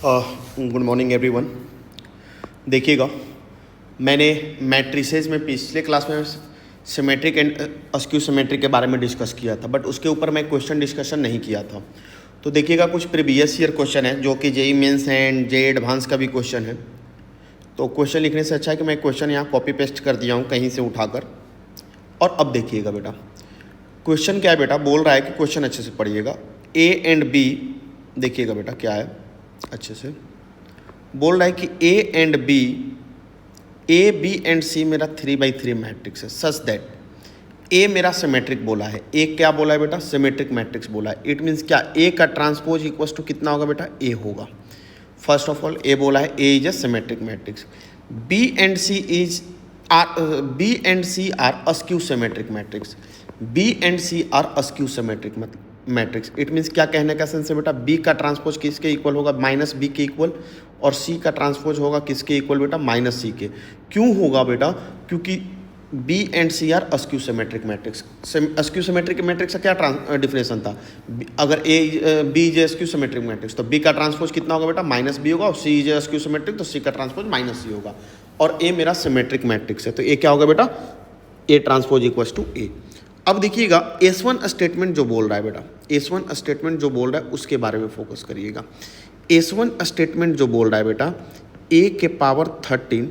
Good morning everyone. देखिएगा, मैंने matrices में पिछले क्लास में सिमेट्रिक एंड अस्क्यू सिमेट्रिक के बारे में डिस्कस किया था, बट उसके ऊपर मैं क्वेश्चन डिस्कशन नहीं किया था। तो देखिएगा, कुछ प्रीवियस ईयर क्वेश्चन है जो कि JEE Mains and JEE Advanced का भी क्वेश्चन है। तो क्वेश्चन लिखने से अच्छा है कि मैं क्वेश्चन यहाँ कॉपी पेस्ट कर दिया हूँ कहीं से उठाकर। और अब देखिएगा बेटा, क्वेश्चन क्या है बेटा, बोल रहा है कि क्वेश्चन अच्छे से पढ़िएगा। ए एंड बी, देखिएगा बेटा क्या है, अच्छे से बोल रहा है कि A and B, A B and C मेरा 3/3 मैट्रिक्स है, सच दैट ए मेरा सिमेट्रिक बोला है। ए क्या बोला है बेटा, सिमेट्रिक मैट्रिक्स बोला है। इट मीन्स क्या, ए का ट्रांसपोज इक्वल्स टू कितना होगा बेटा, ए होगा। फर्स्ट ऑफ ऑल ए बोला है A is a symmetric matrix. B and C are askew symmetric matrix. B and C are askew symmetric matrix. It means क्या कहने का सेंस है बेटा, बी का ट्रांसपोज किसके इक्वल होगा, माइनस बी के इक्वल, और सी का ट्रांसपोज होगा किसके इक्वल बेटा, माइनस सी के। क्यों होगा बेटा, क्योंकि B and C are askew symmetric matrix. Askew symmetric matrix का क्या डिफिनेशन था, अगर B is skew symmetric matrix तो बी का ट्रांसपोज कितना होगा बेटा, माइनस बी होगा, और सी इज अस्क्यू सिमेट्रिक तो सी का ट्रांसपोज माइनस सी होगा। और ए मेरा सिमेट्रिक मैट्रिक्स है, तो ए क्या होगा बेटा, ए ट्रांसपोज इक्वल्स टू ए। अब देखिएगा, S1 स्टेटमेंट जो बोल रहा है बेटा, S1 स्टेटमेंट जो बोल रहा है उसके बारे में फोकस करिएगा। S1 स्टेटमेंट जो बोल रहा है बेटा, a के पावर 13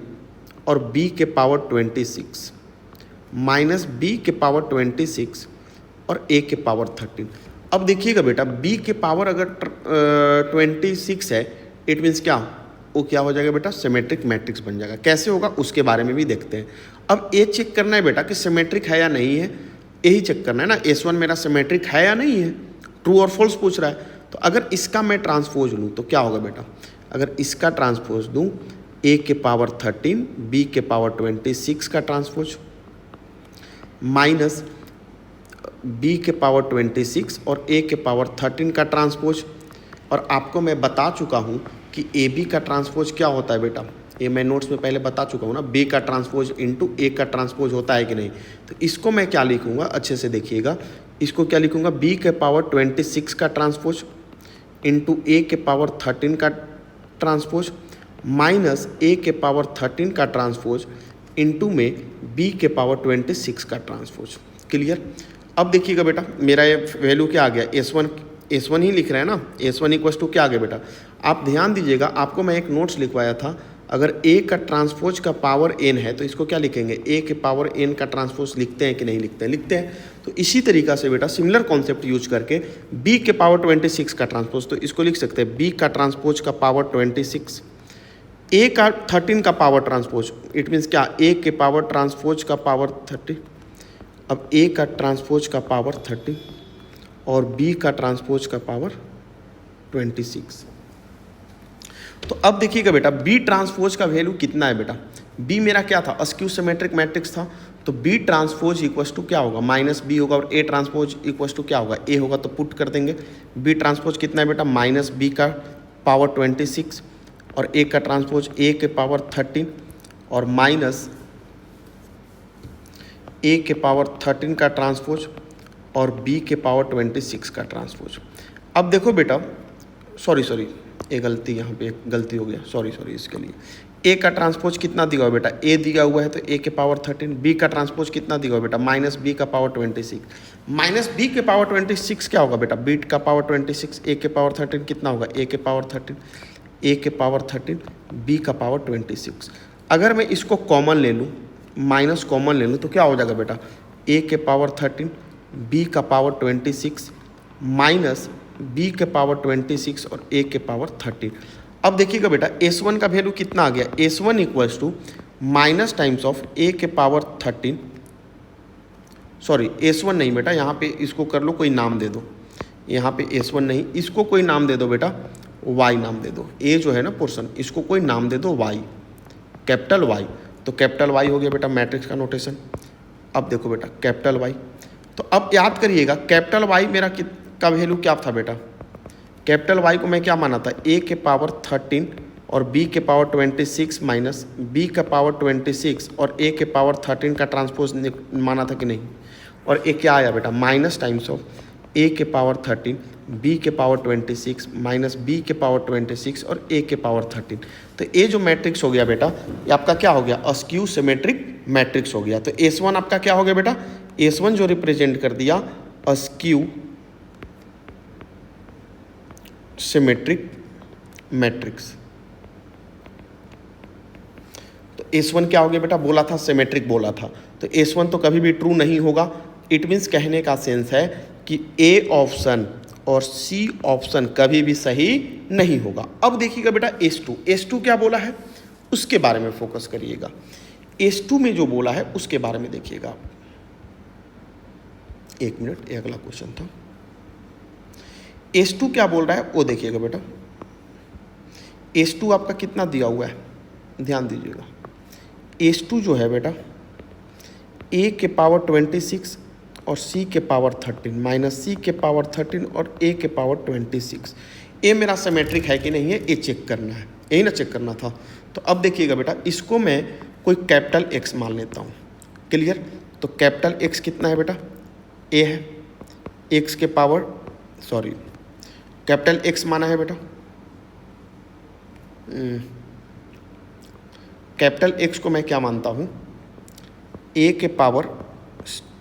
और b के पावर 26 माइनस b के पावर 26 और a के पावर 13। अब देखिएगा बेटा, b के पावर अगर 26 है, इट मीन्स क्या, वो क्या हो जाएगा बेटा, सिमेट्रिक मैट्रिक्स बन जाएगा। कैसे होगा उसके बारे में भी देखते हैं। अब ये चेक करना है बेटा कि सिमेट्रिक है या नहीं है, यही चेक करना है ना, S1 मेरा सिमेट्रिक है या नहीं है, ट्रू और फॉल्स पूछ रहा है। तो अगर इसका मैं ट्रांसपोज लूँ तो क्या होगा बेटा, अगर इसका ट्रांसपोज दूँ, a के पावर 13 b के पावर 26 का ट्रांसपोज माइनस b के पावर 26 और a के पावर 13 का ट्रांसपोज। और आपको मैं बता चुका हूँ कि ab का ट्रांसपोज क्या होता है बेटा, ये मैं नोट्स में पहले बता चुका हूँ ना, बी का ट्रांसपोज इंटू ए का ट्रांसपोज होता है कि नहीं। तो इसको मैं क्या लिखूँगा, अच्छे से देखिएगा, इसको क्या लिखूँगा, बी के पावर 26 का ट्रांसपोज इंटू ए के पावर 13 का ट्रांसपोज माइनस ए के पावर 13 का ट्रांसपोज इंटू में बी के पावर 26 का ट्रांसपोज। क्लियर। अब देखिएगा बेटा, मेरा ये वैल्यू क्या आ गया, S1 ही लिख रहे हैं ना, S1 इक्वल्स टू क्या आ गया बेटा, आप ध्यान दीजिएगा, आपको मैं एक नोट्स लिखवाया था, अगर a का ट्रांसपोज का पावर n है तो इसको क्या लिखेंगे, a के पावर n का ट्रांसपोज लिखते हैं कि नहीं लिखते हैं, लिखते हैं। तो इसी तरीका से बेटा सिमिलर कॉन्सेप्ट यूज करके b के पावर 26 का ट्रांसपोज, तो इसको लिख सकते हैं b का ट्रांसपोज का पावर 26, a का 13 का पावर ट्रांसपोज, इट मीन्स क्या, a के पावर ट्रांसपोज का पावर 30, अब a का ट्रांसपोज का पावर 30 और b का ट्रांसपोज का पावर 26। तो अब देखिएगा बेटा, बी ट्रांसपोज का वैल्यू कितना है बेटा, बी मेरा क्या था, अस्क्यू सिमेट्रिक मैट्रिक्स था, तो बी ट्रांसपोज इक्वल्स टू क्या होगा, माइनस बी होगा, और ए ट्रांसपोज इक्वल्स टू क्या होगा, ए होगा, तो पुट कर देंगे। बी ट्रांसपोज कितना है बेटा, माइनस बी का पावर 26 और ए का ट्रांसपोज ए के पावर 13 और माइनस ए के पावर 13 का ट्रांसपोज और बी के पावर 26 का ट्रांसपोज। अब देखो बेटा, सॉरी एक गलती, यहाँ पे एक गलती हो गया, सॉरी इसके लिए। ए का ट्रांसपोज कितना दिया हुआ बेटा, ए दिया हुआ है तो ए के पावर 13, बी का ट्रांसपोज कितना दिया हुआ बेटा, माइनस बी का पावर 26, माइनस बी के पावर 26 क्या होगा बेटा, बी का पावर 26, ए के पावर 13 कितना होगा, ए के पावर 13, ए के पावर 13, बी का पावर 26। अगर मैं इसको कॉमन ले लूँ, माइनस कॉमन ले लूँ, तो क्या हो जाएगा बेटा, ए के पावर 13, बी का पावर 26 माइनस b के पावर 26 और a के पावर 13। अब देखिएगा बेटा, S1 का वैल्यू कितना आ गया, S1 equals to minus times of a के पावर 13, सॉरी S1 नहीं बेटा, यहाँ पे इसको कर लो, कोई नाम दे दो, यहाँ पे S1 नहीं, इसको कोई नाम दे दो बेटा, y नाम दे दो, a जो है ना पोर्शन, इसको कोई नाम दे दो y, कैपिटल Y, तो कैपिटल Y हो गया बेटा मैट्रिक्स का नोटेशन। अब देखो बेटा कैपिटल Y, तो अब याद करिएगा कैपिटल Y मेरा का वैल्यू क्या था बेटा, कैपिटल Y को मैं क्या माना था, a के पावर 13 और b के पावर 26 माइनस b का पावर 26 और a के पावर 13 का ट्रांसपोज माना था कि नहीं, और a क्या आया बेटा, माइनस टाइम्स ऑफ ए के पावर 13, बी के पावर 26 माइनस बी के पावर 26 और ए के पावर 13। तो ये जो मैट्रिक्स हो गया बेटा, ये आपका क्या हो गया, अस्क्यू सिमेट्रिक मैट्रिक्स हो गया। तो S1 आपका क्या हो गया बेटा, S1 जो रिप्रेजेंट कर दिया अस्क्यू सिमेट्रिक मैट्रिक्स। तो S1 क्या हो गया बेटा, बोला था सिमेट्रिक बोला था, तो S1 तो कभी भी ट्रू नहीं होगा। इट मीन्स कहने का सेंस है कि A ऑप्शन और C ऑप्शन कभी भी सही नहीं होगा। अब देखिएगा बेटा S2 क्या बोला है उसके बारे में फोकस करिएगा। S2 में जो बोला है उसके बारे में देखिएगा। एक मिनट, ये अगला क्वेश्चन था। S2 क्या बोल रहा है वो देखिएगा बेटा। S2 आपका कितना दिया हुआ है, ध्यान दीजिएगा। S2 जो है बेटा A के पावर 26 और C के पावर 13 माइनस C के पावर 13 और A के पावर 26। ये मेरा सिमेट्रिक है कि नहीं है ये चेक करना है, यही ना चेक करना था। तो अब देखिएगा बेटा, इसको मैं कोई कैपिटल X मान लेता हूँ। क्लियर। तो कैपिटल X कितना है बेटा, A है, X के पावर कैपिटल X माना है बेटा। कैपिटल X को मैं क्या मानता हूँ, A के पावर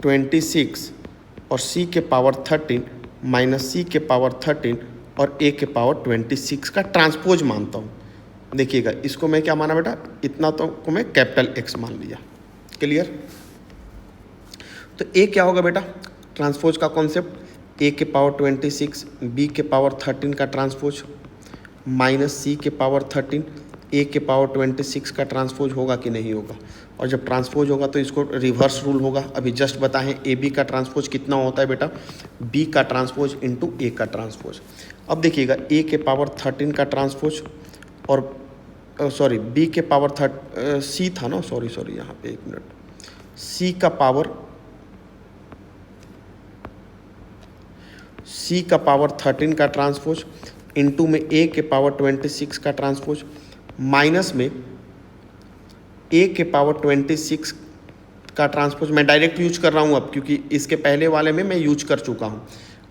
26 और C के पावर 13 माइनस C के पावर 13 और A के पावर 26 का ट्रांसपोज मानता हूँ। देखिएगा इसको मैं क्या माना बेटा, इतना तो को मैं कैपिटल X मान लिया। क्लियर। तो A क्या होगा बेटा, ट्रांसपोज का कॉन्सेप्ट, A के पावर 26 B के पावर 13 का ट्रांसपोज माइनस C के पावर 13 A के पावर 26 का ट्रांसपोज होगा कि नहीं होगा। और जब ट्रांसपोज होगा तो इसको रिवर्स रूल होगा। अभी जस्ट बताएं AB का ट्रांसपोज कितना होता है बेटा, B का ट्रांसपोज इंटू A का ट्रांसपोज। अब देखिएगा A के पावर 13 का ट्रांसपोज और B के पावर C था ना, सॉरी यहाँ पे एक मिनट, C का पावर 13 का ट्रांसपोज इंटू में A के पावर 26 का ट्रांसपोज माइनस में A के पावर 26 का ट्रांसपोज। मैं डायरेक्ट यूज कर रहा हूँ अब, क्योंकि इसके पहले वाले में मैं यूज कर चुका हूँ।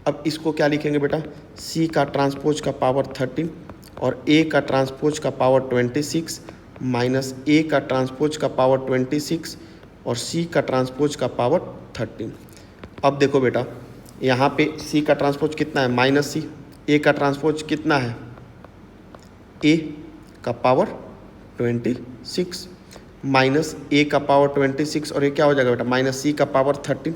अब इसको क्या लिखेंगे बेटा, C का ट्रांसपोज का पावर 13 और A का ट्रांसपोज का पावर 26 माइनस A का ट्रांसपोज का पावर 26 और C का ट्रांसपोज का पावर 13। अब देखो बेटा, यहाँ पे C का ट्रांसपोज कितना है, माइनस C। A का ट्रांसपोज कितना है, A का पावर 26 माइनस A का पावर 26 और ये क्या हो जाएगा बेटा, माइनस C का पावर 13।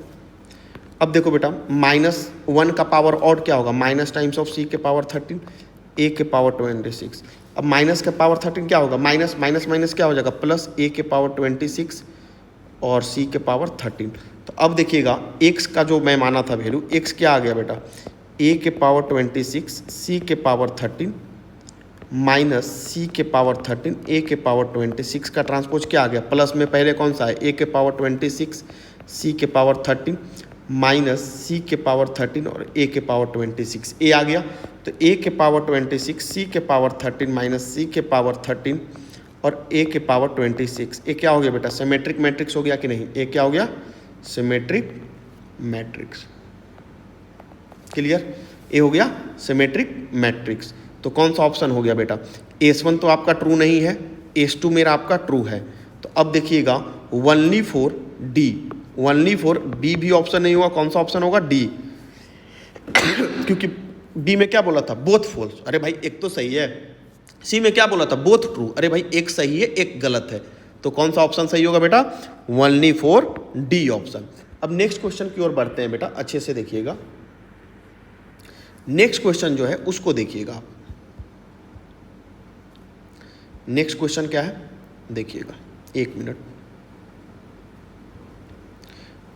अब देखो बेटा, -1 का पावर ऑड क्या होगा, माइनस टाइम्स ऑफ C के पावर 13 A के पावर 26। अब माइनस का पावर 13 क्या होगा, माइनस माइनस माइनस क्या हो जाएगा, प्लस A के पावर 26 और C के पावर 13। तो अब देखिएगा x का जो मैं माना था वैल्यू, x क्या आ गया बेटा, A के पावर 26 C के पावर 13 माइनस C के पावर 13 A के पावर 26 का ट्रांसपोज क्या आ गया, प्लस में पहले कौन सा है, A के पावर 26 C के पावर 13 माइनस C के पावर 13 और A के पावर 26। A आ गया, तो A के पावर 26 C के पावर 13 माइनस C के पावर 13 और A के पावर 26। ये क्या हो गया बेटा, सिमेट्रिक मैट्रिक्स हो गया कि नहीं, ये क्या हो गया, सिमेट्रिक मैट्रिक्स। क्लियर, ये हो गया सिमेट्रिक मैट्रिक्स। तो कौन सा ऑप्शन हो गया बेटा, S1 तो आपका ट्रू नहीं है, S2 मेरा आपका ट्रू है। तो अब देखिएगा ओनली फॉर B भी ऑप्शन नहीं होगा, कौन सा ऑप्शन होगा, D। क्योंकि B में क्या बोला था, बोथ फॉल्स, अरे भाई एक तो सही है। C में क्या बोला था, बोथ ट्रू, अरे भाई एक सही है एक गलत है। तो कौन सा ऑप्शन सही होगा बेटा, ओनली फॉर D ऑप्शन। अब नेक्स्ट क्वेश्चन की ओर बढ़ते हैं बेटा, अच्छे से देखिएगा। नेक्स्ट क्वेश्चन जो है उसको देखिएगा। नेक्स्ट क्वेश्चन क्या है देखिएगा, एक मिनट।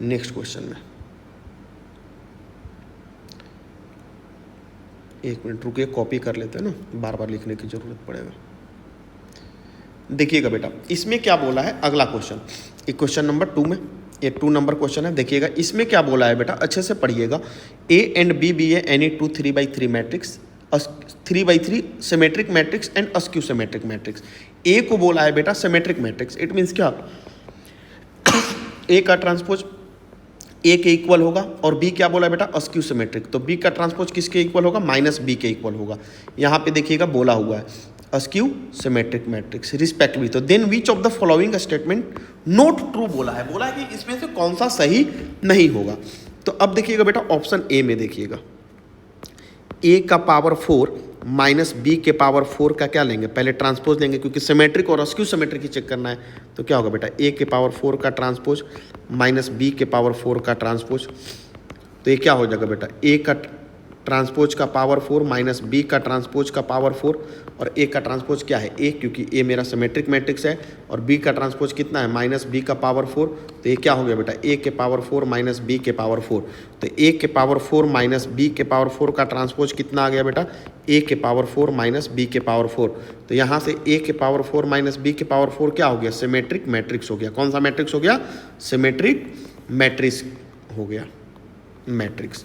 नेक्स्ट क्वेश्चन में एक मिनट रुकिए, कॉपी कर लेते हैं ना, बार बार लिखने की जरूरत पड़ेगा। देखिएगा बेटा, इसमें क्या बोला है, अगला क्वेश्चन, एक क्वेश्चन नंबर 2 में, ये 2 नंबर क्वेश्चन है। देखिएगा इसमें क्या बोला है बेटा, अच्छे से पढ़िएगा। A and B be a any 2 3x3 matrix, 3x3 symmetric matrix and askew symmetric matrix. A को बोला है बेटा सिमेट्रिक मैट्रिक्स, इट मीन्स क्या, A का ट्रांसपोज ए के इक्वल होगा, और बी क्या बोला बेटा, अस्क्यू सिमेट्रिक, तो बी का ट्रांसपोज किसके इक्वल होगा, माइनस बी के इक्वल होगा। यहाँ पे देखिएगा बोला हुआ है अस्क्यू सिमेट्रिक मैट्रिक्स रिस्पेक्टिवली। तो then which of the following statement not true बोला है कि इसमें से कौन सा सही नहीं होगा। तो अब देखिएगा बेटा ऑप्शन ए में देखिएगा, ए का पावर 4 माइनस बी के पावर 4 का क्या लेंगे, पहले ट्रांसपोज लेंगे क्योंकि सिमेट्रिक और अस्क्यू सिमेट्रिक ही चेक करना है। तो क्या होगा बेटा, ए के पावर 4 का ट्रांसपोज माइनस बी के पावर 4 का ट्रांसपोज। तो ये क्या हो जाएगा बेटा, ए का ट्रांसपोज का पावर 4 माइनस बी का ट्रांसपोज का पावर 4, और ए का ट्रांसपोज क्या है, ए, क्योंकि ए मेरा सिमेट्रिक मैट्रिक्स है, और बी का ट्रांसपोज कितना है, माइनस बी का पावर 4। तो ये क्या हो गया बेटा, ए के पावर 4 माइनस बी के पावर 4। तो ए के पावर 4 माइनस बी के पावर 4 का ट्रांसपोज कितना आ गया बेटा, ए के पावर 4 माइनस बी के पावर 4। तो यहाँ से ए के पावर 4 माइनस बी के पावर 4 क्या हो गया, सिमेट्रिक मैट्रिक्स हो गया। कौन सा मैट्रिक्स हो गया, सिमेट्रिक मैट्रिक्स हो गया, मैट्रिक्स।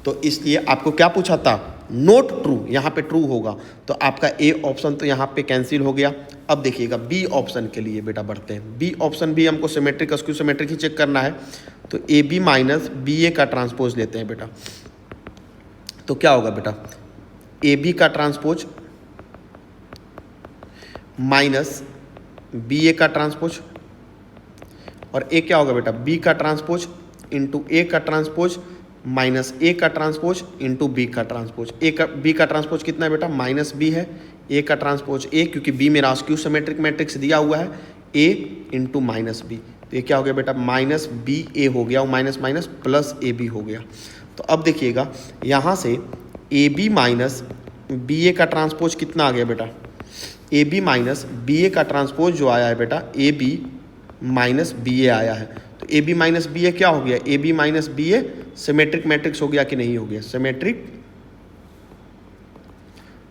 तो इसलिए आपको क्या पूछा था, नोट ट्रू, यहाँ पे ट्रू होगा, तो आपका ए ऑप्शन तो यहाँ पे कैंसिल हो गया। अब देखिएगा बी ऑप्शन के लिए बेटा बढ़ते हैं। बी ऑप्शन भी हमको सिमेट्रिक अस्क्यू सिमेट्रिक ही चेक करना है, तो A B minus B A का ट्रांसपोज लेते हैं बेटा। तो क्या होगा बेटा, ए बी का ट्रांसपोज माइनस बी ए का ट्रांसपोज, और ए क्या होगा बेटा, बी का ट्रांसपोज इंटू ए का ट्रांसपोज माइनस ए का ट्रांसपोज इंटू बी का ट्रांसपोज। ए का बी का ट्रांसपोज कितना है बेटा, माइनस बी है, ए का ट्रांसपोज ए, क्योंकि बी मेरा अस्क्यू सिमेट्रिक मैट्रिक्स दिया हुआ है, ए इंटू माइनस बी। तो ये क्या हो गया बेटा, माइनस बी ए हो गया, और minus minus plus A B हो गया। तो अब देखिएगा यहाँ से A B minus B A का ट्रांसपोज कितना आ गया बेटा, A B minus B A का ट्रांसपोज जो आया है बेटा, A B minus B A आया है। तो A B minus B A क्या हो गया, A B minus B A symmetric matrix हो गया कि नहीं हो गया, सिमेट्रिक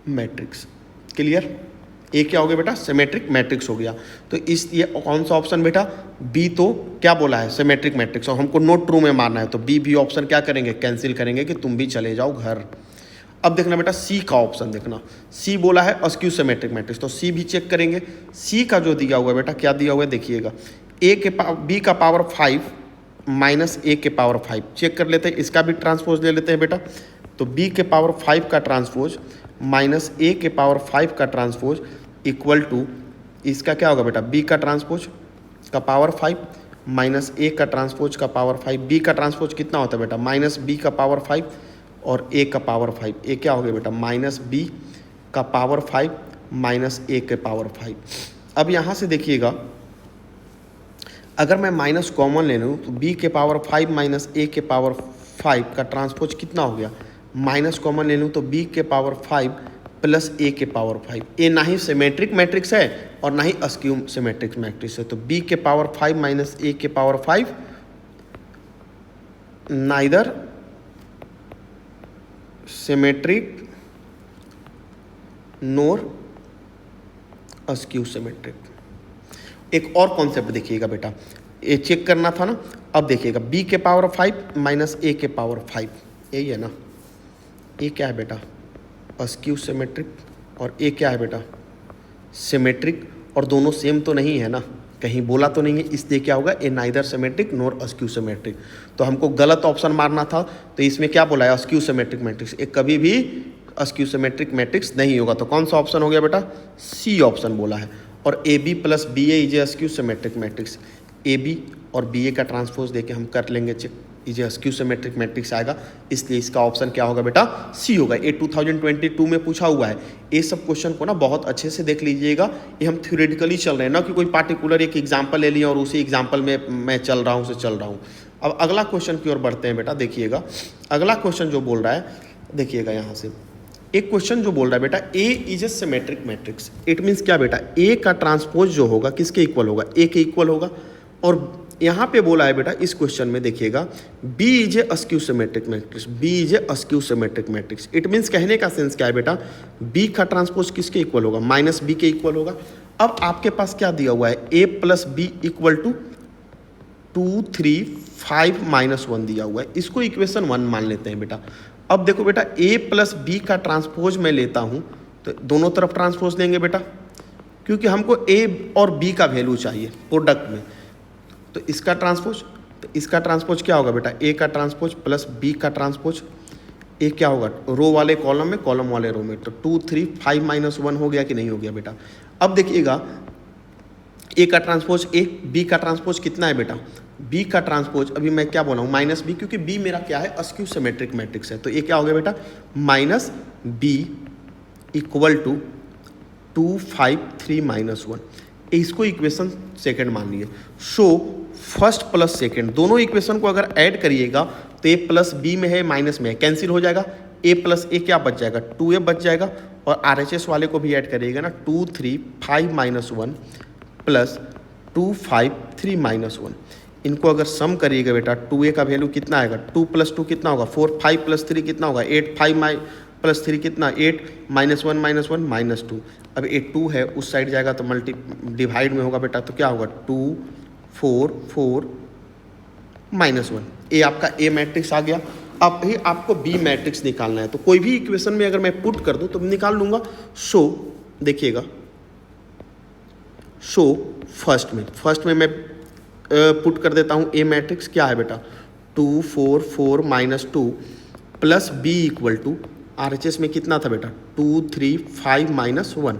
मैट्रिक्स। क्लियर, ए क्या हो गया बेटा, सिमेट्रिक मैट्रिक्स हो गया। तो इसलिए कौन सा ऑप्शन बेटा, बी तो क्या बोला है, सिमेट्रिक मैट्रिक्स, और हमको नोट ट्रू में मारना है, तो बी ऑप्शन क्या करेंगे, कैंसिल करेंगे कि तुम भी चले जाओ घर। अब देखना बेटा सी का ऑप्शन देखना, सी बोला है अस्क्यू सिमेट्रिक मैट्रिक्स, तो सी भी चेक करेंगे। सी का जो दिया हुआ है बेटा, क्या दिया हुआ है देखिएगा, ए के बी का पावर 5 माइनस ए के पावर 5 चेक कर लेते हैं, इसका भी ट्रांसपोज ले लेते हैं बेटा। तो बी के पावर 5 का ट्रांसपोज माइनस ए के पावर 5 का ट्रांसपोज इक्वल टू इसका क्या होगा बेटा, बी का ट्रांसपोज का पावर 5 माइनस ए का ट्रांसपोज का पावर 5। बी का ट्रांसपोज कितना होता है बेटा, माइनस बी का पावर 5 और ए का पावर 5। ए क्या हो गया बेटा, माइनस बी का पावर 5 माइनस ए के पावर 5। अब यहाँ से देखिएगा, अगर मैं माइनस कॉमन ले लूँ तो बी के पावर 5 माइनस ए के पावर 5 का ट्रांसपोज कितना हो गया, माइनस कॉमन ले लूँ तो बी के पावर 5 प्लस ए के पावर 5। ए ना ही सिमेट्रिक मैट्रिक्स है और ना ही अस्क्यू सिमेट्रिक मैट्रिक्स है, तो बी के पावर 5 माइनस ए के पावर 5 नाइदर सिमेट्रिक नोर अस्क्यू सिमेट्रिक। एक और कॉन्सेप्ट देखिएगा बेटा, ये चेक करना था ना। अब देखिएगा बी के पावर 5 माइनस ए के पावर 5, यही है ना, ए क्या है बेटा, अस्क्यू सिमेट्रिक, और ए क्या है बेटा, सिमेट्रिक, और दोनों सेम तो नहीं है ना, कहीं बोला तो नहीं है, इसलिए क्या होगा, ए नाइदर सिमेट्रिक नोर अस्क्यू सिमेट्रिक। तो हमको गलत ऑप्शन मारना था, तो इसमें क्या बोला है, अस्क्यू सिमेट्रिक मैट्रिक्स, ए कभी भी अस्क्यू सिमेट्रिक मैट्रिक्स नहीं होगा। तो कौन सा ऑप्शन हो गया बेटा, सी ऑप्शन बोला है। और A B plus B A is skew symmetric matrix, A B और बी ए का ट्रांसपोज देके हम कर लेंगे check, is skew symmetric matrix आएगा, इसलिए इसका ऑप्शन क्या होगा बेटा, सी होगा। ये 2022 में पूछा हुआ है। ये सब क्वेश्चन को ना बहुत अच्छे से देख लीजिएगा, ये हम थ्योरेटिकली चल रहे हैं ना कि कोई पार्टिकुलर एक एग्जाम्पल ले लिया और उसी एग्जाम्पल में मैं चल रहा हूँ। अब अगला क्वेश्चन की ओर बढ़ते हैं बेटा। देखिएगा अगला क्वेश्चन जो बोल रहा है, देखिएगा यहाँ से एक क्वेश्चन जो बोल रहा है बेटा, A is a symmetric matrix. It means क्या बेटा, ए का ट्रांसपोज जो होगा किसके इक्वल होगा, ए के इक्वल होगा। और यहाँ पे बोला है बेटा इस क्वेश्चन में, देखिएगा B is a skew symmetric matrix, B is a skew symmetric matrix. It means कहने का सेंस क्या है बेटा, बी का ट्रांसपोज किसके इक्वल होगा, माइनस बी के इक्वल होगा। अब आपके पास क्या दिया हुआ है, ए प्लस बी इक्वल टू 2 3 5 -1 दिया हुआ है, इसको इक्वेशन 1 मान लेते हैं बेटा। अब देखो बेटा, ए प्लस बी का ट्रांसपोज मैं लेता हूँ तो दोनों तरफ ट्रांसपोज लेंगे बेटा, क्योंकि हमको ए और बी का वैल्यू चाहिए प्रोडक्ट में। तो इसका ट्रांसपोज तो इसका ट्रांसपोज क्या होगा बेटा, ए का ट्रांसपोज प्लस बी का ट्रांसपोज, ए क्या होगा रो वाले कॉलम में, कॉलम वाले रो में, तो 2 3 5 माइनस 1 हो गया कि नहीं हो गया बेटा। अब देखिएगा ए का ट्रांसपोज ए, बी का ट्रांसपोज कितना है बेटा, बी का ट्रांसपोज अभी मैं क्या बोला हूँ माइनस बी, क्योंकि बी मेरा क्या है अस्क्यू सिमेट्रिक मैट्रिक्स है, तो ये क्या हो गया बेटा minus B equal to 2 5 3 minus 1, इसको इक्वेशन सेकंड मान लीजिए। सो फर्स्ट प्लस सेकंड दोनों इक्वेशन को अगर ऐड करिएगा तो ए प्लस बी में है माइनस में है, कैंसिल हो जाएगा, ए प्लस ए क्या बच जाएगा 2a बच जाएगा, और RHS वाले को भी ऐड करिएगा ना 2 3 5 माइनस 1 प्लस 2 5 3 माइनस 1, इनको अगर सम करिएगा बेटा 2a का वैल्यू कितना आएगा 2 प्लस 2 कितना होगा 4, 5 प्लस 3 कितना होगा 8, 5 प्लस 3 कितना 8, माइनस 1 माइनस 2, अब ए 2 है उस साइड जाएगा तो डिवाइड में होगा बेटा, तो क्या होगा 2 4 4 माइनस 1, ये आपका ए मैट्रिक्स आ गया। अब ही आपको बी मैट्रिक्स निकालना है, तो कोई भी इक्वेशन में अगर मैं पुट कर दूं तो निकाल लूंगा। सो देखिएगा, सो फर्स्ट में मैं पुट कर देता हूं ए मैट्रिक्स, क्या है बेटा 2 4 4 minus 2 plus B equal to RHS में कितना था बेटा 2 3 5 माइनस 1।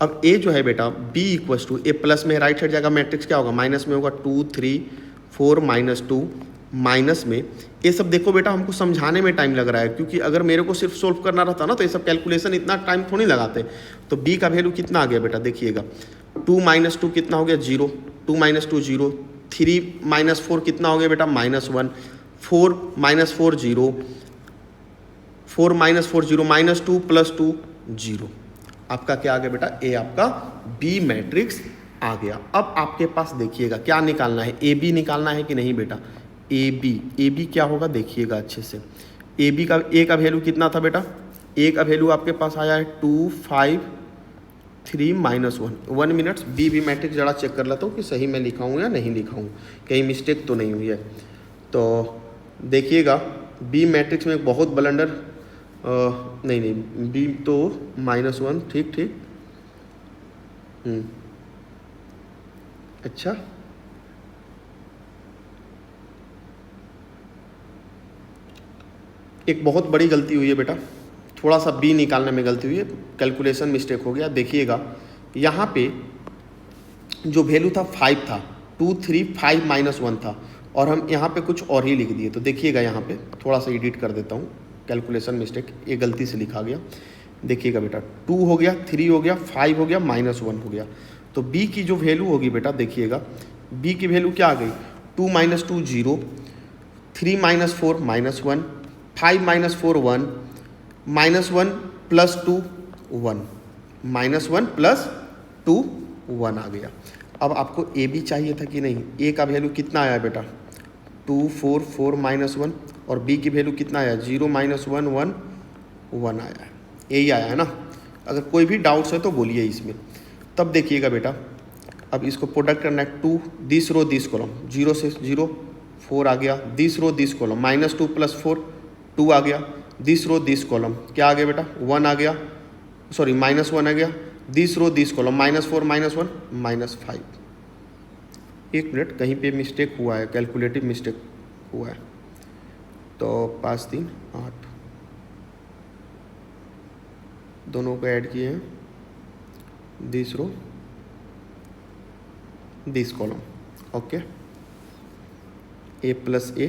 अब ए जो है बेटा B equals to A plus में राइट साइड जाएगा, मैट्रिक्स क्या होगा माइनस में होगा 2 3 4 माइनस 2 माइनस में, ये सब देखो बेटा हमको समझाने में टाइम लग रहा है, क्योंकि अगर मेरे को सिर्फ सोल्व करना रहता ना तो ये सब कैलकुलेशन इतना टाइम थोड़ी लगाते। तो बी का वैल्यू कितना आ गया बेटा देखिएगा 2 माइनस 2 कितना हो गया 0, 2 माइनस 2 0, 3 माइनस 4 कितना हो गया बेटा minus 1, 4 minus 4 0, 4 minus 4 0, minus 2 plus 2 0, आपका क्या आ गया बेटा ए आपका बी मैट्रिक्स आ गया। अब आपके पास देखिएगा क्या निकालना है, ए बी निकालना है कि नहीं बेटा, ए बी क्या होगा देखिएगा अच्छे से, ए बी का ए का वैल्यू कितना था बेटा, ए का वैल्यू आपके पास आया है 2 5 3 माइनस 1 मिनट, बी मैट्रिक्स जरा चेक कर लेता हूँ कि सही मैं लिखा हूँ या नहीं लिखा हूँ, कहीं मिस्टेक तो नहीं हुई है। तो देखिएगा बी मैट्रिक्स में बहुत ब्लंडर नहीं बी तो -1, ठीक अच्छा एक बहुत बड़ी गलती हुई है बेटा, थोड़ा सा बी निकालने में गलती हुई है, कैलकुलेशन मिस्टेक हो गया। देखिएगा यहाँ पे जो वैल्यू था 5 था, 2 3 5 माइनस 1 था, और हम यहाँ पे कुछ और ही लिख दिए। तो देखिएगा यहाँ पे थोड़ा सा एडिट कर देता हूँ, कैलकुलेशन मिस्टेक, ये गलती से लिखा गया। देखिएगा बेटा 2 हो गया, 3 हो गया, 5 हो गया, -1 हो गया। तो b की जो वैल्यू होगी बेटा देखिएगा, b की वैल्यू क्या आ गई 2 minus 2 0, 3 minus 4 -1, 5 minus 4 1, -1 plus 2 1, -1 plus 2 1 आ गया। अब आपको ए बी चाहिए था कि नहीं, ए का वैल्यू कितना आया बेटा 2 4 4 -1, और बी की वैल्यू कितना आया 0 -1 1 1 आया है, यही आया है ना। अगर कोई भी डाउट्स है तो बोलिए इसमें। तब देखिएगा बेटा अब इसको प्रोडक्ट करना है, 2 दिस रो दिस कॉलम, 0 से 0 4 आ गया, this row this column -2 plus 4 2 आ गया, दिस रो दिस कॉलम क्या आ गया बेटा 1 आ गया, सॉरी -1 आ गया, दिस रो दिस कॉलम -4 -1 -5। एक मिनट कहीं पे मिस्टेक हुआ है, कैलकुलेटिव मिस्टेक हुआ है। तो 5 3 8 दोनों को ऐड किए हैं, this row this column, okay. A plus A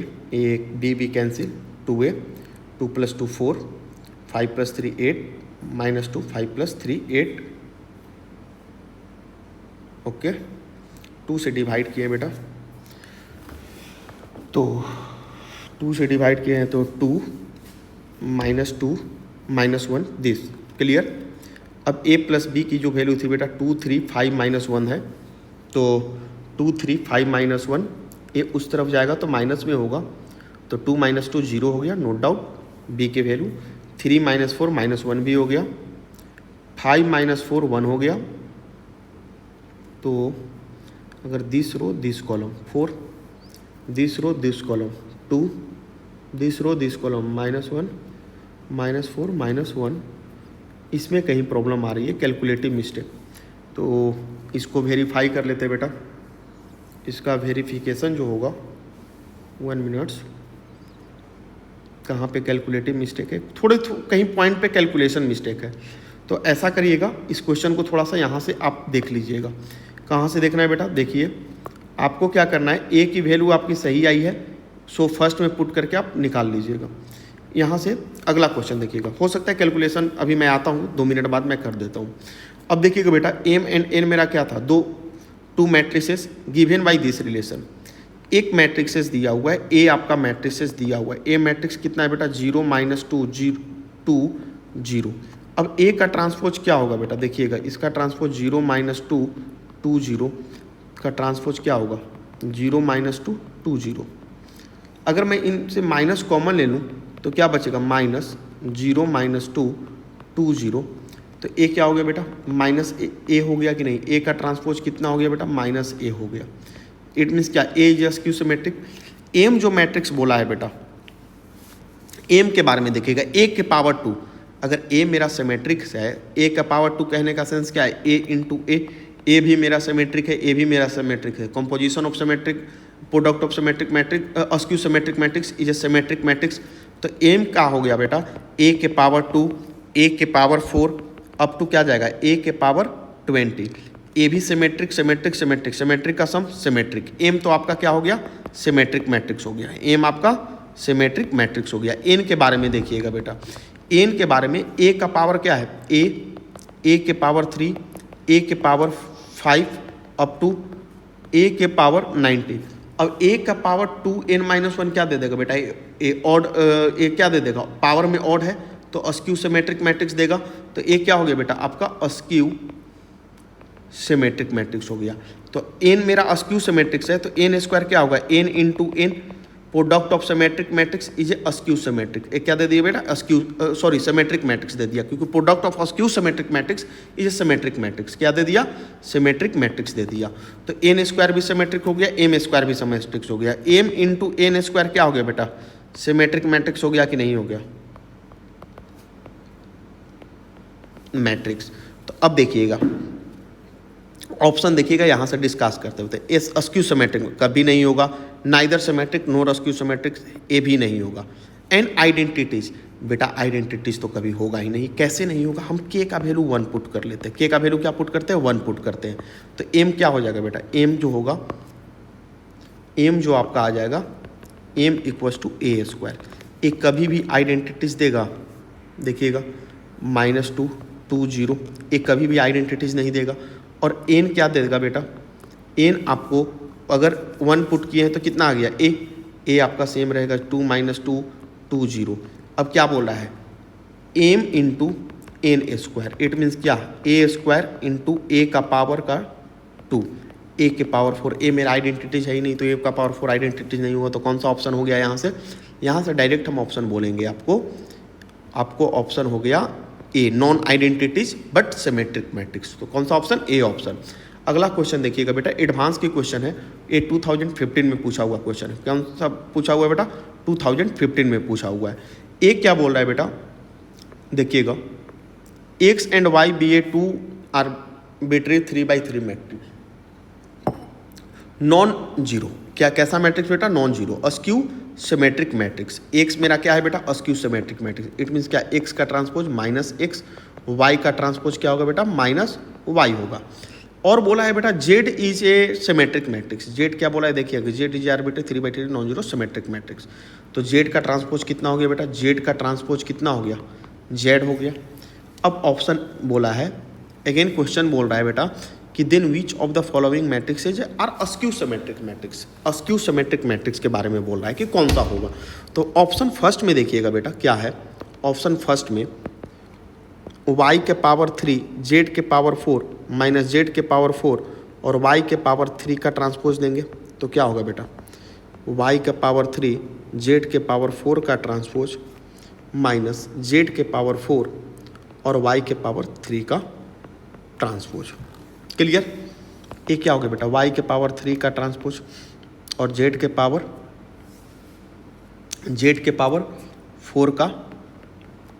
B cancel, 2a 2 plus 2 4, 5 plus 3 8, -2 5 plus 3 8, okay. 2 से डिवाइड किए बेटा, तो 2 से डिवाइड किए हैं तो 2 -2 -1 दिस, क्लियर। अब a प्लस बी की जो वैल्यू थी बेटा 2 3 5 -1 है, तो 2 3 5 -1 ये उस तरफ जाएगा तो माइनस में होगा, तो 2 - 2 0 हो गया, नोट डाउन। b के वैल्यू 3 - 4 -1 भी हो गया, 5 - 4 1 हो गया। तो अगर this row this column 4, this row this column 2, this row this column -1 -4 -1, इसमें कहीं प्रॉब्लम आ रही है, कैलकुलेटिव मिस्टेक। तो इसको वेरीफाई कर लेते हैं बेटा, इसका वेरिफिकेशन जो होगा 1 मिनट्स, कहाँ पे कैलकुलेटिव मिस्टेक है, थोड़े कहीं पॉइंट पे कैलकुलेशन मिस्टेक है। तो ऐसा करिएगा, इस क्वेश्चन को थोड़ा सा यहाँ से आप देख लीजिएगा। कहाँ से देखना है बेटा, देखिए आपको क्या करना है, ए की वैल्यू आपकी सही आई है, सो फर्स्ट में पुट करके आप निकाल लीजिएगा। यहाँ से अगला क्वेश्चन देखिएगा, हो सकता है कैलकुलेशन अभी मैं आता हूँ 2 मिनट बाद मैं कर देता हूँ। अब देखिएगा बेटा, एम एंड एन मेरा क्या था, to matrices given by this relation. एक मैट्रिक्सेस दिया हुआ है, ए आपका मैट्रिक्सेस दिया हुआ है, ए मैट्रिक्स कितना है बेटा 0 -2 2 0। अब ए का ट्रांसपोज क्या होगा बेटा, देखिएगा इसका ट्रांसपोज 0 -2 2 0 का ट्रांसपोज क्या होगा 0 -2 2 0। अगर मैं इनसे माइनस कॉमन ले लूँ तो क्या बचेगा -0 -2 2 0। तो ए क्या हो गया बेटा माइनस ए हो गया कि नहीं, ए का ट्रांसपोज कितना हो गया बेटा -a हो गया। इट मीन्स क्या, ए इज स्क्यू सिमेट्रिक। एम जो मैट्रिक्स बोला है बेटा, एम के बारे में देखिएगा, ए के पावर 2, अगर ए मेरा सिमेट्रिक्स है, ए का पावर 2 कहने का सेंस क्या है, ए इंटू ए भी मेरा सिमेट्रिक है, ए भी मेरा सिमेट्रिक है। Composition of symmetric, product of symmetric matric, askew symmetric matrix is a symmetric matrix. तो एम का हो गया बेटा ए के पावर 2, ए के पावर 4 अप टू क्या जाएगा ए के पावर 20। ए भी सिमेट्रिक सिमेट्रिक सिमेट्रिक, सिमेट्रिक का सम सिमेट्रिक। एम तो आपका क्या हो गया सिमेट्रिक मैट्रिक्स हो गया, एम आपका सिमेट्रिक मैट्रिक्स हो गया। एन के बारे में देखिएगा बेटा, एन के बारे में ए का पावर क्या है, ए के पावर 3, ए के पावर 5 अप टू ए के पावर 90। अब ए का पावर 2n-1 क्या दे देगा बेटा, ए ऑड, ए क्या दे देगा, पावर में ऑड है तो अस्क्यू सिमेट्रिक मैट्रिक्स देगा। तो ए क्या हो गया बेटा आपका अस्क्यू सिमेट्रिक मैट्रिक्स हो गया। तो एन मेरा अस्क्यू सिमेट्रिक्स है, तो एन स्क्वायर क्या होगा, N into N, product of symmetric matrix is a skew symmetric. एक क्या दे दिया बेटा अस्क्यू, सॉरी सिमेट्रिक मैट्रिक्स दे दिया, क्योंकि product of skew symmetric matrix is a symmetric matrix. क्या दे दिया सिमेट्रिक मैट्रिक्स दे दिया। तो एन स्क्वायर भी सिमेट्रिक हो गया, एम स्क्वायर भी सिमेट्रिक्स हो गया। एम इंटू एन स्क्वायर क्या हो गया बेटा सिमेट्रिक मैट्रिक्स हो गया कि नहीं हो गया मैट्रिक्स। तो अब देखिएगा ऑप्शन देखिएगा, यहाँ से डिस्कस करते होते एस अस्क्यू सिमेट्रिक कभी नहीं होगा, नाइदर सिमेट्रिक नोर अस्क्यू सिमेट्रिक, ए भी नहीं होगा। एंड आइडेंटिटीज, बेटा आइडेंटिटीज तो कभी होगा ही नहीं। कैसे नहीं होगा, हम के का वैल्यू 1 पुट कर लेते हैं, के का वैल्यू क्या पुट करते हैं 1 पुट करते हैं। तो एम क्या हो जाएगा बेटा, एम जो होगा, एम जो आपका आ जाएगा M equals to A square. A कभी भी आइडेंटिटीज देगा, देखिएगा -2 2 0, ए कभी भी आइडेंटिटीज नहीं देगा। और एन क्या देगा बेटा, एन आपको अगर 1 पुट किए हैं तो कितना आ गया ए आपका सेम रहेगा 2 -2 2 0। अब क्या बोल रहा है M into N square, it means क्या ए स्क्वायर इंटू ए का पावर का 2, ए के पावर 4। ए मेरा आइडेंटिटीज है ही नहीं, तो ए का पावर 4 आइडेंटिटीज नहीं हुआ, तो कौन सा ऑप्शन हो गया यहाँ से डायरेक्ट हम ऑप्शन बोलेंगे आपको ऑप्शन हो गया A, non identities but symmetric matrix. तो कौन सा ऑप्शन ए ऑप्शन। अगला क्वेश्चन देखिएगा बेटा, एडवांस की क्वेश्चन है, ये 2015 में पूछा हुआ क्वेश्चन है। कौन सा पूछा हुआ है बेटा 2015 में पूछा हुआ है। ए क्या बोल रहा है बेटा, देखिएगा X and Y be a 2 arbitrary 3/3 matrix, non zero. क्या कैसा मैट्रिक्स बेटा non zero, skew symmetric matrix. X मेरा क्या है बेटा skew symmetric matrix, it means क्या एक्स का ट्रांसपोज -x, वाई का ट्रांसपोज क्या होगा बेटा -y होगा। और बोला है बेटा Z is a symmetric matrix. Z क्या बोला है देखिए, Z is arbitrary 3/3 non zero symmetric matrix. तो जेड का ट्रांसपोज कितना हो गया बेटा, जेड का ट्रांसपोज कितना हो गया जेड हो गया। अब ऑप्शन बोला है, अगेन क्वेश्चन बोल रहा है बेटा कि then which of the following matrices are askew symmetric matrix. Askew symmetric matrix के बारे में बोल रहा है कि कौन सा होगा। तो ऑप्शन फर्स्ट में देखिएगा बेटा क्या है, ऑप्शन फर्स्ट में y के पावर 3 z के पावर 4 माइनस z के पावर 4 और y के पावर 3 का ट्रांसपोज देंगे तो क्या होगा बेटा y के पावर 3 z के पावर 4 का ट्रांसपोज माइनस z के पावर 4 और y के पावर 3 का ट्रांसपोज। क्लियर। ये क्या हो गया बेटा y के पावर 3 का ट्रांसपोज और z के पावर 4 का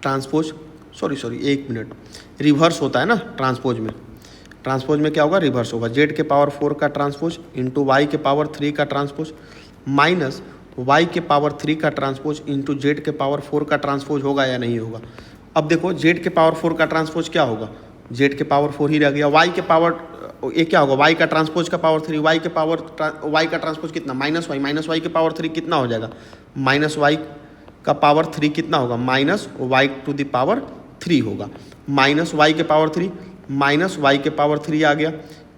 ट्रांसपोज, सॉरी एक मिनट, रिवर्स होता है ना ट्रांसपोज में क्या होगा रिवर्स होगा, z के पावर 4 का ट्रांसपोज इंटू y के पावर 3 का ट्रांसपोज माइनस y के पावर 3 का ट्रांसपोज इंटू जेड के पावर 4 का ट्रांसपोज होगा या नहीं होगा। अब देखो जेड के पावर 4 का ट्रांसपोज क्या होगा, जेड के पावर 4 ही रह गया। y के पावर ये क्या होगा, y का ट्रांसपोज का पावर 3, y के पावर y का ट्रांसपोज कितना माइनस y के पावर 3 कितना हो जाएगा, माइनस y का पावर 3 कितना होगा, minus y to the power 3 होगा। माइनस y के पावर 3 माइनस y के पावर 3 आ गया,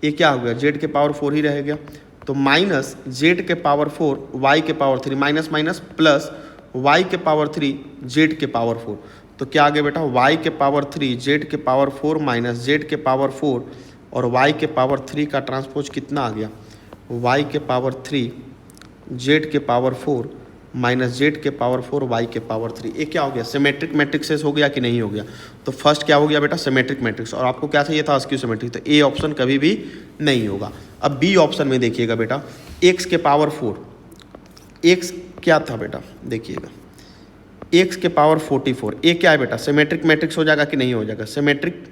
ये क्या हो गया, जेड के पावर 4 ही रह गया। तो माइनस जेड के पावर 4 y के power 3 minus minus plus y के पावर 3 जेड के पावर 4। तो क्या आ गया बेटा, y के पावर 3 जेड के पावर 4 माइनस जेड के पावर 4 और y के पावर 3 का ट्रांसपोज कितना आ गया, y के पावर 3 जेड के पावर 4 माइनस जेड के पावर 4 y के पावर 3। ये क्या हो गया, सिमेट्रिक मैट्रिक्सेस हो गया कि नहीं हो गया। तो फर्स्ट क्या हो गया बेटा, सिमेट्रिक मैट्रिक्स। और आपको क्या चाहिए था, अस्क्यू सिमेट्रिक। तो ए ऑप्शन कभी भी नहीं होगा। अब बी ऑप्शन में देखिएगा बेटा, x के पावर 4, x क्या था बेटा, देखिएगा x के पावर 44, ये क्या है बेटा, सिमेट्रिक मैट्रिक्स हो जाएगा कि नहीं हो जाएगा, सिमेट्रिक।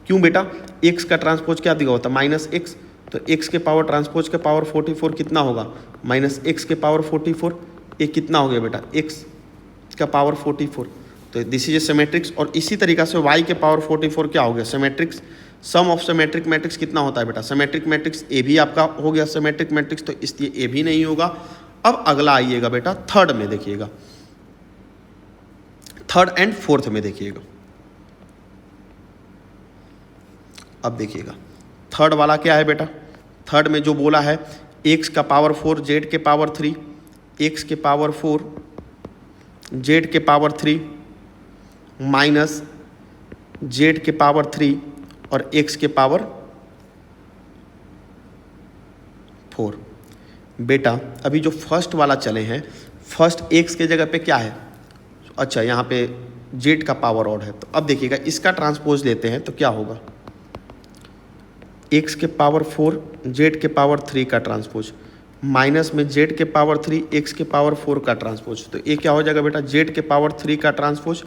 क्यों बेटा, x का ट्रांसपोज क्या दिया होता, माइनस x। तो x के पावर ट्रांसपोज का पावर 44 कितना होगा, माइनस x के पावर 44। ये कितना हो गया बेटा, x का पावर 44। तो दिस इज ए सिमेट्रिक्स। और इसी तरीका से y के पावर 44 क्या हो गया, सिमेट्रिक्स। सम ऑफ सिमेट्रिक मैट्रिक्स कितना होता है बेटा, सिमेट्रिक मैट्रिक्स। ए भी आपका हो गया सिमेट्रिक मैट्रिक्स, तो इसलिए ए भी नहीं होगा। अब अगला आइएगा बेटा थर्ड में, देखिएगा थर्ड एंड फोर्थ में देखिएगा। अब देखिएगा थर्ड वाला क्या है बेटा, थर्ड में जो बोला है x का पावर 4 जेड के पावर 3, x के पावर 4 जेड के पावर 3 माइनस जेड के पावर 3 और x के पावर 4। बेटा अभी जो फर्स्ट वाला चले हैं, फर्स्ट x के जगह पे क्या है, अच्छा यहाँ पे जेड का पावर ऑड है। तो अब देखिएगा इसका ट्रांसपोज लेते हैं तो क्या होगा, x के पावर 4 जेड के पावर 3 का ट्रांसपोज माइनस में जेड के पावर 3 x के पावर 4 का ट्रांसपोज। तो ये क्या हो जाएगा बेटा, जेड के पावर 3 का ट्रांसपोज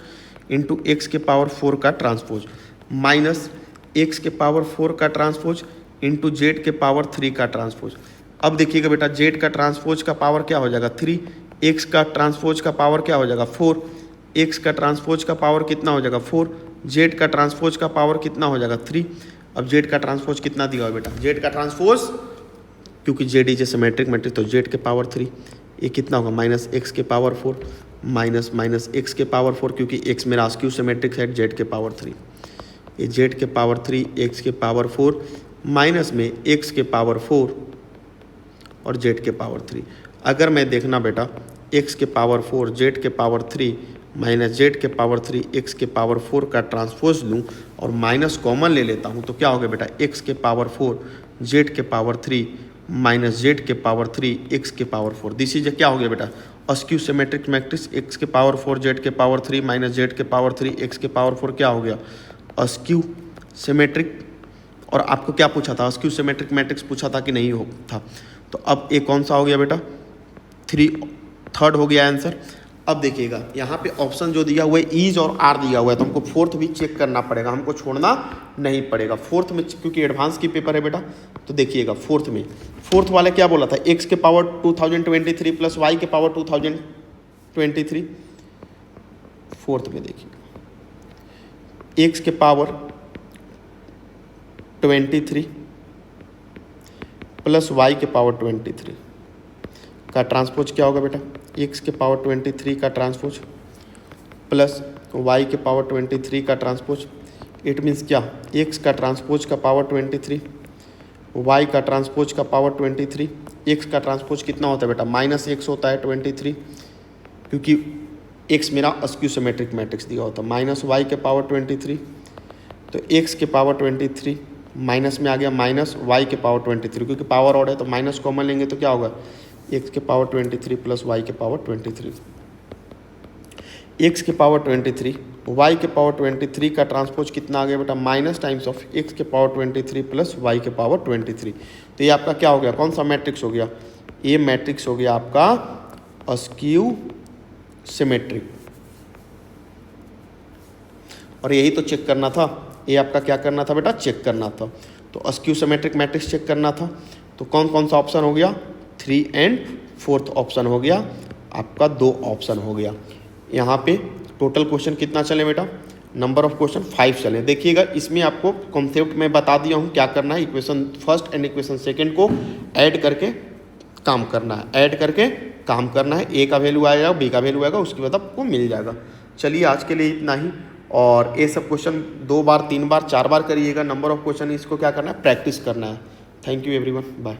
इंटू एक्स के पावर 4 का ट्रांसपोज माइनस एक्स के पावर 4 का ट्रांसपोज इंटू जेड के पावर 3 का ट्रांसपोज। अब देखिएगा बेटा जेड का ट्रांसपोज का पावर क्या हो जाएगा 3, एक्स का ट्रांसपोज का पावर क्या हो जाएगा 4, एक्स का ट्रांसपोज का पावर कितना हो जाएगा 4, जेड का ट्रांसपोज का पावर कितना हो जाएगा 3। अब जेड का ट्रांसपोज कितना दिया हुआ बेटा, जेड का ट्रांसपोज, क्योंकि Z is a symmetric matrix तो जेड के पावर 3, ये कितना होगा माइनस एक्स के पावर 4 माइनस माइनस एक्स के पावर 4, क्योंकि एक्स मेरा अस्क्यू सिमेट्रिक है, जेड के पावर 3, ये जेड के पावर 3 एक्स के पावर 4 माइनस में एक्स के पावर 4 और जेड के पावर 3। अगर मैं देखना बेटा एक्स के पावर 4 जेड के पावर 3 माइनस जेड के पावर 3 एक्स के पावर 4 का ट्रांसपोज लूँ और माइनस कॉमन ले लेता हूँ तो क्या हो गया बेटा, एक्स के पावर 4 जेड के पावर 3 माइनस जेड के पावर 3 एक्स के पावर 4। दिस इज क्या हो गया बेटा, अस्क्यू सिमेट्रिक मैट्रिक्स। एक्स के पावर 4 जेड के पावर 3 माइनस जेड के पावर 3 एक्स के पावर 4 क्या हो गया, अस्क्यू सिमेट्रिक। और आपको क्या पूछा था, अस्क्यू सिमेट्रिक मैट्रिक्स पूछा था कि नहीं हो था। तो अब ये कौन सा हो गया बेटा, थर्ड हो गया आंसर। अब देखिएगा यहाँ पे ऑप्शन जो दिया हुआ है ईज और आर दिया हुआ है, तो हमको फोर्थ भी चेक करना पड़ेगा, हमको छोड़ना नहीं पड़ेगा फोर्थ में, क्योंकि एडवांस की पेपर है बेटा। तो देखिएगा फोर्थ वाले क्या बोला था, एक्स के पावर 2023 प्लस वाई के पावर 2023। फोर्थ में देखिएगा एक्स के पावर 23 प्लस वाई के पावर 23 का ट्रांसपोज क्या होगा बेटा, एक्स के पावर 23 का ट्रांसपोज प्लस वाई के पावर 23 का ट्रांसपोज। इट मीन्स क्या, एक्स का ट्रांसपोज का पावर 23, वाई का ट्रांसपोज का पावर 23। एक्स का ट्रांसपोज कितना होता है बेटा, माइनस एक्स होता है 23, क्योंकि एक्स मेरा अस्क्यू सिमेट्रिक मैट्रिक्स दिया होता है, माइनस वाई के पावर 23। तो एक्स के पावर 23 माइनस में आ गया माइनस वाई के पावर 23, क्योंकि पावर ऑड है तो माइनस कॉमन लेंगे तो क्या होगा, एक्स के पावर 23 प्लस वाई के पावर 23। एक्स के पावर 23 वाई के पावर 23 का ट्रांसपोज कितना आ गया बेटा, माइनस टाइम्स ऑफ एक्स के पावर 23 प्लस वाई के पावर 23। तो ये आपका क्या हो गया, कौन सा मैट्रिक्स हो गया, ये मैट्रिक्स हो गया आपका अस्क्यू सिमेट्रिक। और यही तो चेक करना था, ये आपका क्या करना था बेटा, चेक करना था। तो अस्क्यू सिमेट्रिक मैट्रिक्स चेक करना था। तो कौन कौन सा ऑप्शन हो गया, 3 एंड 4th ऑप्शन हो गया आपका, 2 ऑप्शन हो गया। यहाँ पे टोटल क्वेश्चन कितना चले बेटा, नंबर ऑफ क्वेश्चन 5 चले। देखिएगा इसमें आपको कॉन्सेप्ट में बता दिया हूँ क्या करना है, equation first and equation second को ऐड करके काम करना है, ऐड करके काम करना है। ए का वैल्यू आएगा, बी का वैल्यू आएगा, उसके बाद आपको मिल जाएगा। चलिए आज के लिए इतना ही, और ये सब क्वेश्चन 2 बार 3 बार 4 बार करिएगा। नंबर ऑफ क्वेश्चन इसको क्या करना है, प्रैक्टिस करना है। Thank you everyone, bye.